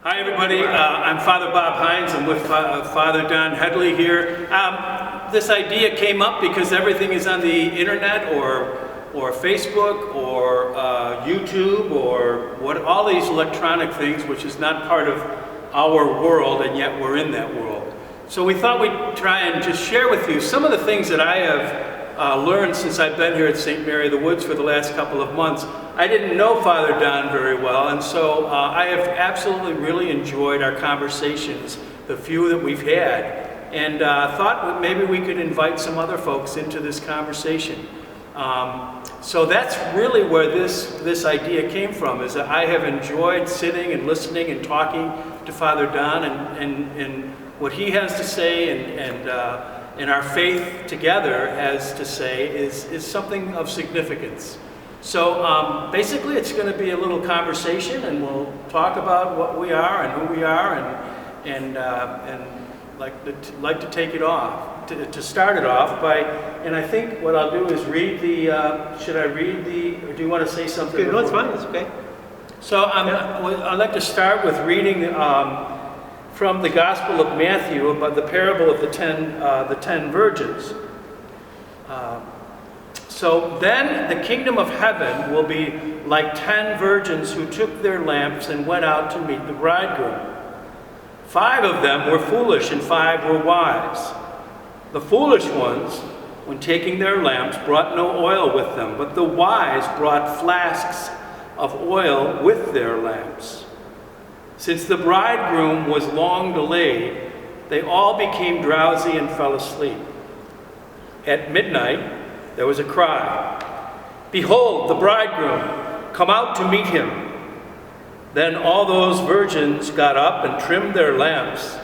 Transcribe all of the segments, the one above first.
Hi everybody, I'm Father Bob Heinz. I'm with Father Don Headley here. This idea came up because everything is on the internet or Facebook or YouTube or all these electronic things, which is not part of our world, and yet we're in that world. So we thought we'd try and just share with you some of the things that I have learned since I've been here at St. Mary of the Woods for the last couple of months. I didn't know Father Don very well, and so I have absolutely really enjoyed our conversations, the few that we've had, and thought maybe we could invite some other folks into this conversation. So that's really where this idea came from, is that I have enjoyed sitting and listening and talking to Father Don and what he has to say and our faith together has to say is something of significance. So basically it's going to be a little conversation, and we'll talk about what we are and who we are, and like to take it off, to start it off by, and I think what I'll do is read the, should I read the, or do you want to say something? Okay, no, it's fine, it's okay. So I'd like to start with reading from the Gospel of Matthew about the parable of the ten virgins. So then the kingdom of heaven will be like 10 virgins who took their lamps and went out to meet the bridegroom. 5 of them were foolish and 5 were wise. The foolish ones, when taking their lamps, brought no oil with them, but the wise brought flasks of oil with their lamps. Since the bridegroom was long delayed, they all became drowsy and fell asleep. At midnight, there was a cry, "Behold, the bridegroom, come out to meet him." Then all those virgins got up and trimmed their lamps.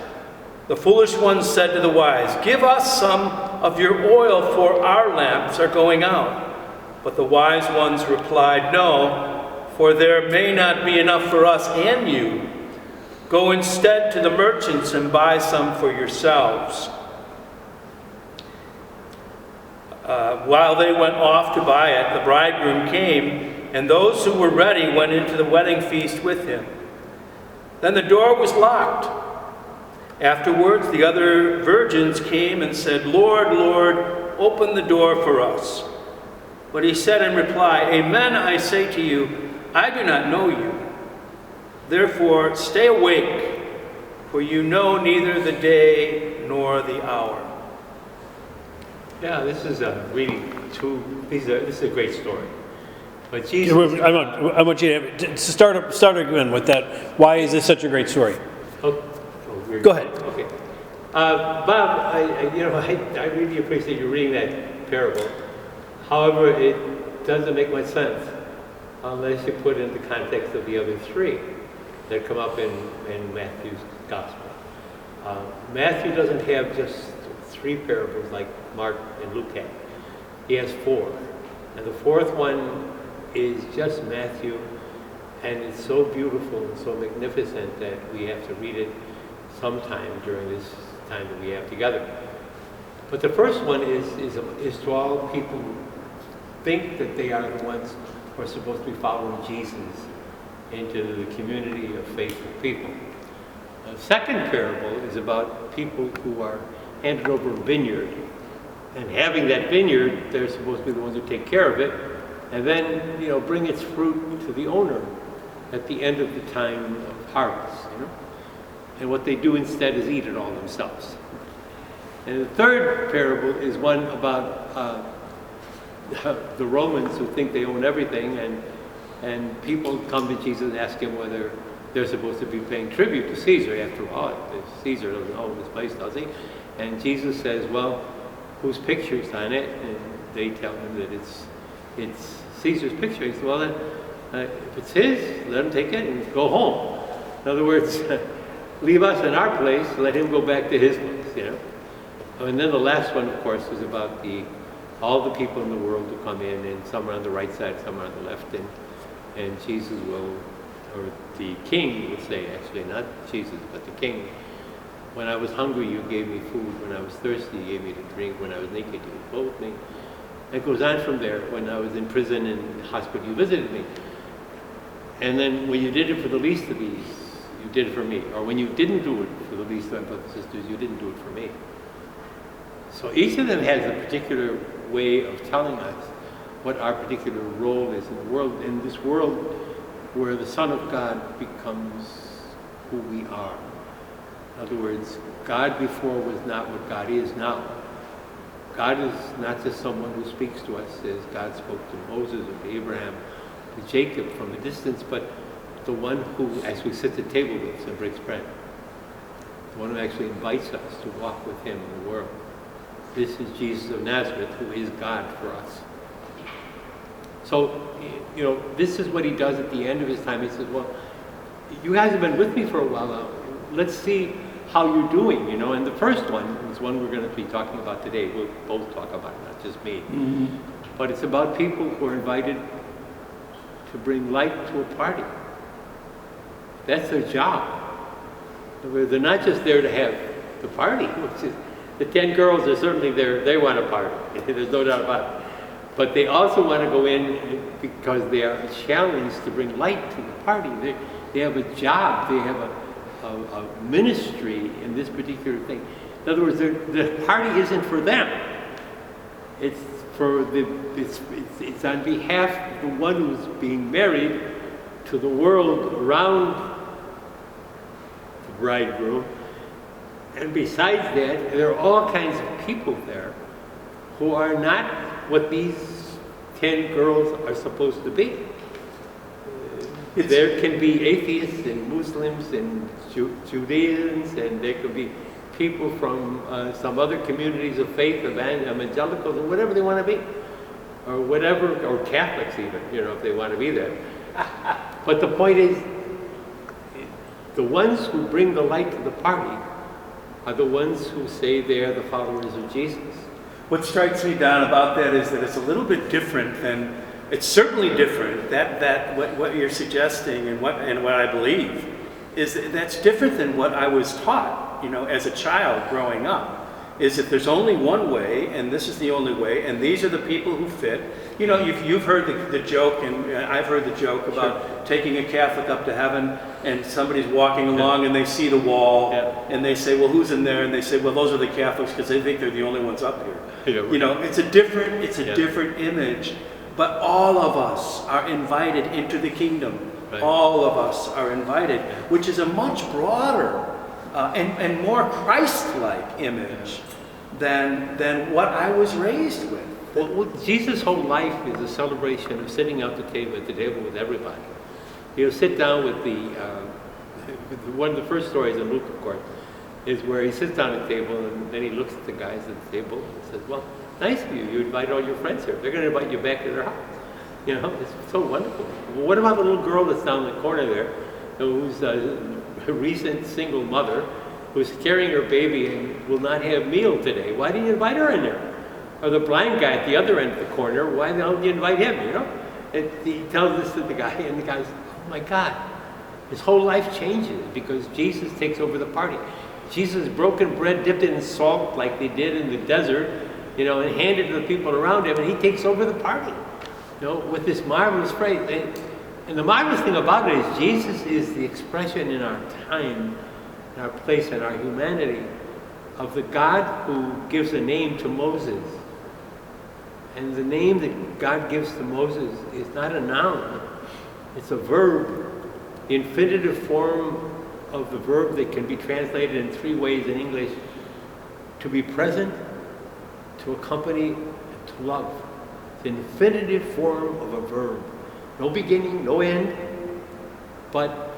The foolish ones said to the wise, "Give us some of your oil, for our lamps are going out." But the wise ones replied, "No, for there may not be enough for us and you. Go instead to the merchants and buy some for yourselves." While they went off to buy it, the bridegroom came, and those who were ready went into the wedding feast with him. Then the door was locked. Afterwards, the other virgins came and said, "Lord, Lord, open the door for us." But he said in reply, "Amen, I say to you, I do not know you. Therefore, stay awake, for you know neither the day nor the hour." Yeah, this is this is a great story. But Jesus... I want you to start again with that. Why is this such a great story? Go ahead. Okay. Bob, I really appreciate you reading that parable. However, it doesn't make much sense unless you put it in the context of the other 3 that come up in Matthew's Gospel. Matthew doesn't have just 3 parables like Mark and Luke had. He has 4. And the 4th one is just Matthew, and it's so beautiful and so magnificent that we have to read it sometime during this time that we have together. But the first one is to all people who think that they are the ones who are supposed to be following Jesus into the community of faithful people. The second parable is about people who are handed over a vineyard, and having that vineyard, they're supposed to be the ones who take care of it, and then bring its fruit to the owner at the end of the time of harvest. And what they do instead is eat it all themselves. And the third parable is one about the Romans who think they own everything, and people come to Jesus and ask him whether they're supposed to be paying tribute to Caesar. After all, Caesar doesn't own this place, does he? And Jesus says, "Well, whose picture's on it?" And they tell him that it's Caesar's picture. He says, "Well, then, if it's his, let him take it and go home." In other words, leave us in our place, let him go back to his place, And then the last one, of course, is about all the people in the world who come in, and some are on the right side, some are on the left, and Jesus will, or the king will say, actually, not Jesus, but the king, "When I was hungry, you gave me food. When I was thirsty, you gave me to drink. When I was naked, you clothed me." It goes on from there. "When I was in prison and hospital, you visited me. And then when you did it for the least of these, you you did it for me. Or when you didn't do it for the least of my brothers and sisters, you didn't do it for me. So each of them has a particular way of telling us what our particular role is in the world, in this world where the Son of God becomes who we are. In other words, God before was not what God is now. God is not just someone who speaks to us as God spoke to Moses or to Abraham, to Jacob from a distance, but the one who, as we sit at the table with us and breaks bread, the one who actually invites us to walk with him in the world. This is Jesus of Nazareth, who is God for us. So, you know, this is what he does at the end of his time. He says, well, you guys have been with me for a while now. Let's see how you're doing, you know. And the first one is one we're going to be talking about today. We'll both talk about it, not just me. Mm-hmm. But it's about people who are invited to bring light to a party. That's their job. They're not just there to have the party, which is, the 10 girls are certainly there, they want a party. There's no doubt about it. But they also want to go in because they are challenged to bring light to the party. They have a job, they have a ministry in this particular thing. In other words, the party isn't for them. It's for it's on behalf of the one who's being married to the world around the bridegroom. And besides that, there are all kinds of people there who are not what these 10 girls are supposed to be. There can be atheists and Muslims and Judeans, and there could be people from some other communities of faith, evangelicals, or whatever they want to be, or whatever, or Catholics even, you know, if they want to be there. But the point is, the ones who bring the light to the party are the ones who say they're the followers of Jesus. What strikes me, Don, about that is that it's a little bit different than, it's certainly different, that what you're suggesting and what I believe is that's different than what I was taught, you know, as a child growing up, is that there's only one way, and this is the only way, and these are the people who fit. You know, you've heard the joke, and I've heard the joke about taking a Catholic up to heaven, and somebody's walking along, and they see the wall, and they say, well, who's in there? And they say, well, those are the Catholics, because they think they're the only ones up here. You know, it's a different image, but all of us are invited into the kingdom. Right. All of us are invited, which is a much broader and more Christ-like image than what I was raised with. Well, Jesus' whole life is a celebration of sitting at the table with everybody. He'll sit down with one of the first stories in Luke, of course, is where he sits down at the table and then he looks at the guys at the table and says, well, nice of you. You invite all your friends here. They're going to invite you back to their house. You know, it's so wonderful. Well, what about the little girl that's down in the corner there, who's a recent single mother, who's carrying her baby and will not have meal today? Why didn't you invite her in there? Or the blind guy at the other end of the corner, why don't you invite him, you know? And he tells this to the guy, and the guy's, oh my God. His whole life changes because Jesus takes over the party. Jesus broken bread, dipped it in salt like they did in the desert, you know, and handed it to the people around him, and he takes over the party, you know, with this marvelous phrase. And the marvelous thing about it is Jesus is the expression in our time, in our place, in our humanity, of the God who gives a name to Moses. And the name that God gives to Moses is not a noun, it's a verb. The infinitive form of the verb that can be translated in 3 ways in English: to be present, to accompany, and to love. The infinitive form of a verb. No beginning, no end, but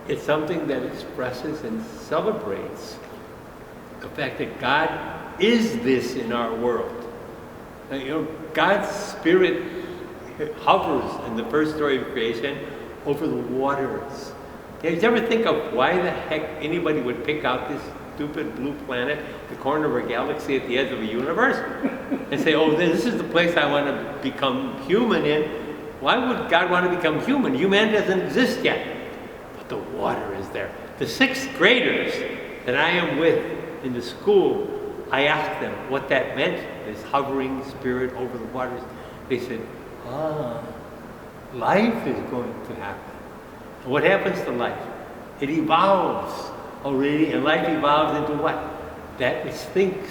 it's something that expresses and celebrates the fact that God is this in our world. Now, you know, God's Spirit hovers in the first story of creation over the waters. Did you ever think of why the heck anybody would pick out this stupid blue planet, the corner of a galaxy at the edge of a universe, and say, oh, this is the place I want to become human in? Why would God want to become human? Humanity doesn't exist yet. But the water is there. The 6th graders that I am with in the school, I asked them what that meant, this hovering spirit over the waters. They said, life is going to happen. And what happens to life? It evolves already, and life evolves into what? That which thinks.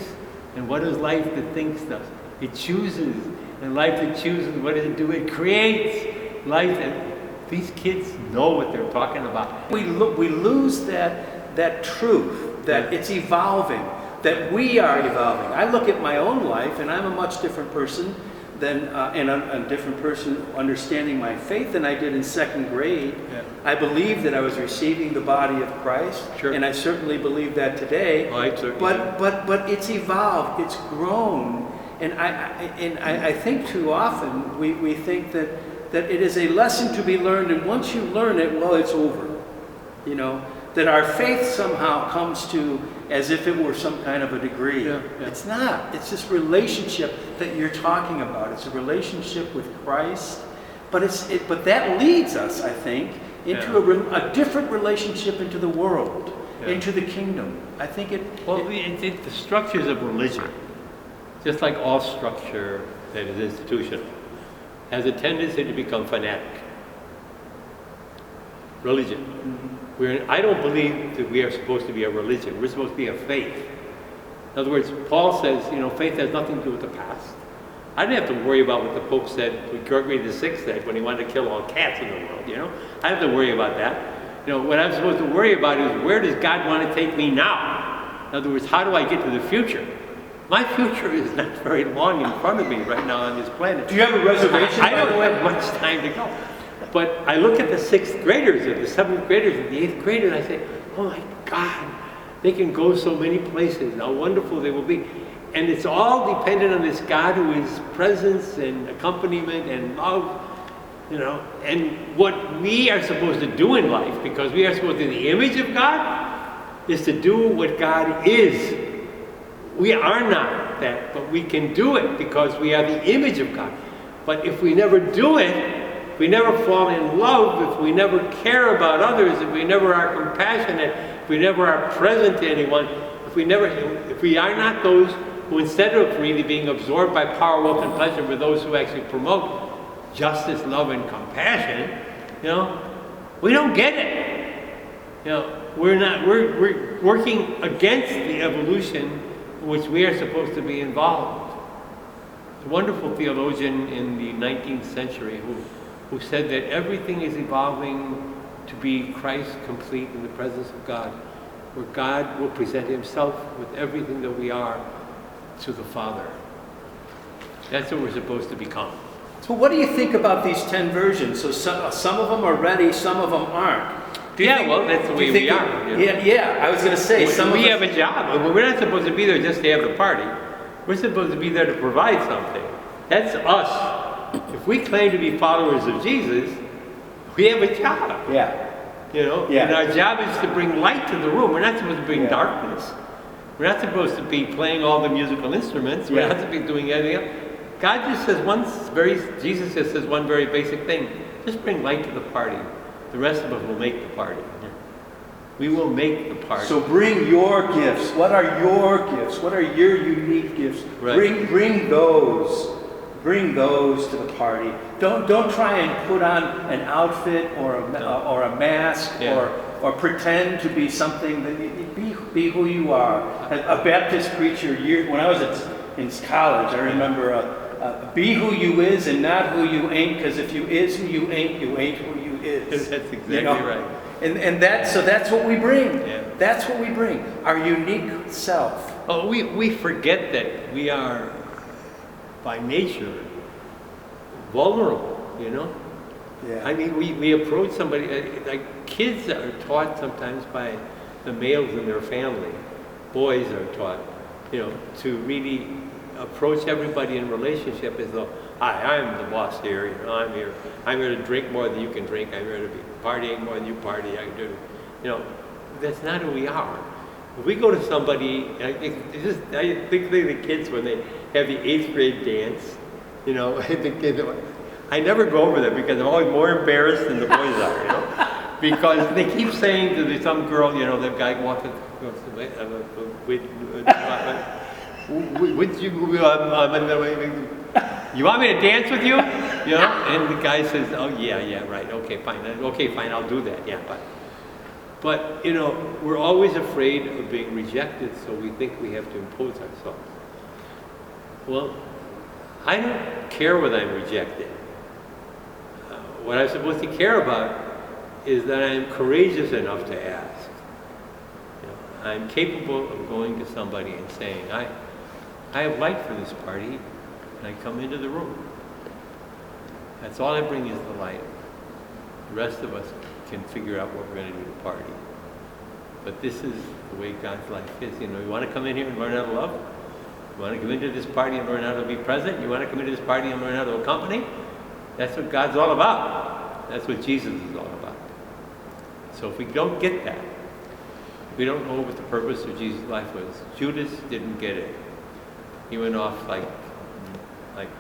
And what does life that thinks does? It chooses. And life that chooses, what does it do? It creates life. And these kids know what they're talking about. We lose that truth, that it's evolving, that we are evolving. I look at my own life, and I'm a much different person than, and a different person understanding my faith than I did in second grade. Yeah. I believed that I was receiving the body of Christ, Sure. and I certainly believe that today. Oh, I certainly but it's evolved, it's grown, and I think too often we think that it is a lesson to be learned, and once you learn it, well, it's over. You know, that our faith somehow comes to as if it were some kind of a degree. Yeah, yeah. It's not. It's this relationship that you're talking about. It's a relationship with Christ, but but that leads us, I think, into a different relationship into the world, into the kingdom. I think the structures of religion, just like all structure that is institutional, has a tendency to become fanatic. Religion. Mm-hmm. I don't believe that we are supposed to be a religion. We're supposed to be a faith. In other words, Paul says, faith has nothing to do with the past. I didn't have to worry about what the Pope said, what Gregory VI said when he wanted to kill all cats in the world, I don't have to worry about that. What I'm supposed to worry about is, where does God want to take me now? In other words, how do I get to the future? My future is not very long in front of me right now on this planet. Do you have a reservation? I don't have much time to go. But I look at the 6th graders or the 7th graders and the 8th graders, and I say, oh my God, they can go so many places. How wonderful they will be. And it's all dependent on this God who is presence and accompaniment and love, And what we are supposed to do in life, because we are supposed to be the image of God, is to do what God is. We are not that, but we can do it because we are the image of God. But if we never do it, if we never fall in love, if we never care about others, if we never are compassionate, if we never are present to anyone, if we are not those who, instead of really being absorbed by power, wealth, and pleasure, we're those who actually promote justice, love, and compassion, we don't get it. We're working against the evolution in which we are supposed to be involved. A wonderful theologian in the 19th century who said that everything is evolving to be Christ complete in the presence of God, where God will present himself with everything that we are to the Father. That's what we're supposed to become. So what do you think about these 10 versions? So some of them are ready, some of them aren't. That's the way we are. Yeah, I was going to say, we have a job. We're not supposed to be there just to have the party. We're supposed to be there to provide something. That's us. If we claim to be followers of Jesus, we have a job. Yeah. And our job is to bring light to the room. We're not supposed to bring darkness. We're not supposed to be playing all the musical instruments. We're not supposed to be doing anything else. God just says Jesus just says one very basic thing. Just bring light to the party. The rest of us will make the party. We will make the party. So bring your gifts. What are your gifts? What are your unique gifts? Right. Bring those. Bring those to the party. Don't try and put on an outfit or a mask or pretend to be something. Be who you are. A Baptist preacher when I was in college, I remember be who you is and not who you ain't. Because if you is who you ain't who you is. That's exactly right. And that's what we bring. Yeah. That's what we bring. Our unique self. Oh, we forget that we are, by nature, vulnerable, Yeah. I mean, we approach somebody, like kids are taught sometimes by the males in their family, boys are taught, to really approach everybody in relationship as though, hi, I'm the boss here, I'm here to drink more than you can drink, I'm here to be partying more than you party, I do, that's not who we are. If we go to somebody, I think the kids when they have the 8th grade dance, I never go over there because I'm always more embarrassed than the boys are, because they keep saying to some girl, the guy walks would you want me to dance with you? And the guy says, oh yeah, right, okay, fine, I'll do that, yeah, but But, you know, we're always afraid of being rejected, so we think we have to impose ourselves. Well, I don't care whether I'm rejected. What I'm supposed to care about is that I'm courageous enough to ask. You know, I'm capable of going to somebody and saying, I have light for this party, and I come into the room. That's all I bring is the light. The rest of us can figure out what we're going to do to party. But this is the way God's life is. You know, you want to come in here and learn how to love? You want to come into this party and learn how to be present? You want to come into this party and learn how to accompany? That's what God's all about. That's what Jesus is all about. So if we don't get that, we don't know what the purpose of Jesus' life was. Judas didn't get it. He went off like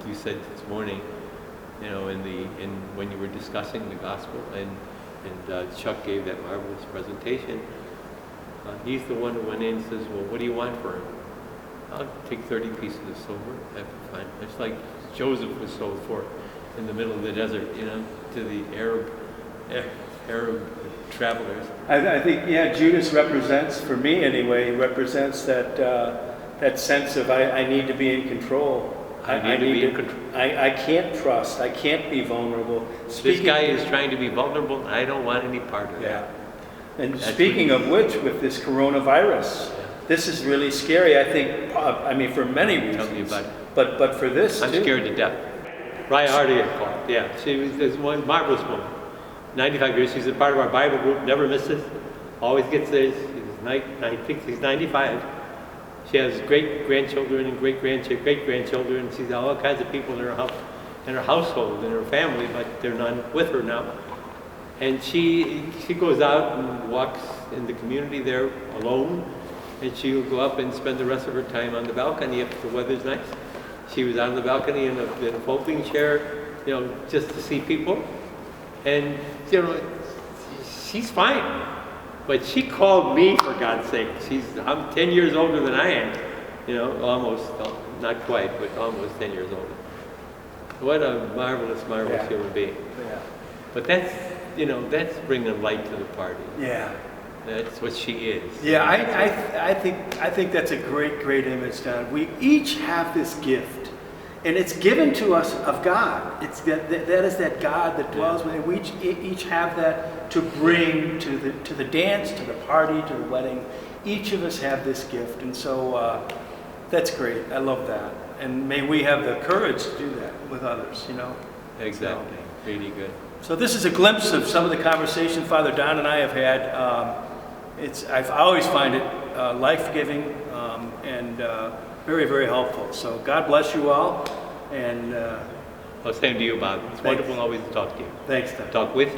you said this morning, you know, when you were discussing the gospel, and Chuck gave that marvelous presentation. He's the one who went in and says, well, what do you want for him? I'll take 30 pieces of silver. That'd be fine. It's like Joseph was sold for in the middle of the desert, you know, to the Arab travelers. I think, yeah, Judas represents, for me anyway, represents that sense of I need to be in control. I need to be in control. I can't trust. I can't be vulnerable. This guy is trying to be vulnerable, and I don't want any part of that. And speaking of which, with this coronavirus, this is really scary. I think, I mean, for many reasons. Tell me about it. But for this, I'm too. scared to death. Raya Hardy had called. Yeah, she was this one marvelous woman. 95 years. She's a part of our Bible group. Never misses. Always gets there. I think she's 95. She has great-grandchildren and great-grandchildren. She's got all kinds of people in her household, in her family, but they're not with her now. And she goes out and walks in the community there alone, and she will go up and spend the rest of her time on the balcony if the weather's nice. She was on the balcony in a folding chair, you know, just to see people. And, you know, she's fine. But she called me, for God's sake. I'm 10 years older than I am, you know, almost, not quite, but almost 10 years older. What a marvelous human being. Yeah. But that's, you know, that's bringing light to the party. Yeah. That's what she is. Yeah, I think that's a great image, Don. We each have this gift, and it's given to us of God. It's that is that God that dwells within. We each have that to bring to the dance, to the party, to the wedding. Each of us have this gift, and so that's great. I love that, and may we have the courage to do that with others. You know. Exactly. Really good. So this is a glimpse of some of the conversation Father Don and I have had. I always find it life-giving and very helpful. So God bless you all, and Well, same to you, Bob. It's wonderful always to talk to you. Thanks, Don. Talk with you.